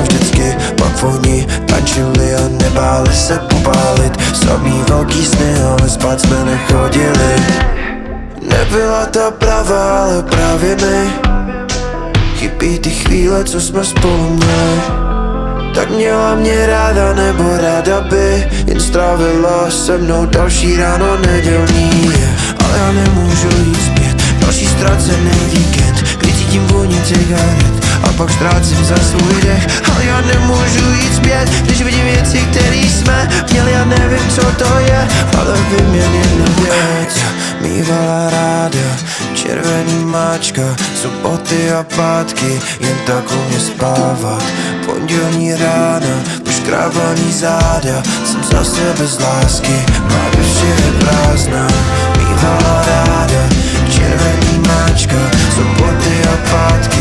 vždycky, pak oni tančili a nebáli se popálit. Samý velký sny, ale spát jsme nechodili. Nebyla ta pravá, ale právě mi chybí ty chvíle, co jsme spolu měli. Tak měla mě ráda, nebo ráda by jen strávila se mnou další ráno nedělní. Ale já nemůžu jít zpět, další ztracený víkend, kdy cítím vůni cigaret a pak ztrácím za svůj dech. Ale já nemůžu jít zpět, když vidím věci, které jsme měli. Já nevím, co to je, ale vím jen jednu věc. Mývala ráda červený máčka, soboty a pátky, jen tak u mě spávat. Pondělní rána, poškrábaný záda, jsem zase bez lásky, má duše je prázdná. Mývala ráda červený máčka, soboty a pátky,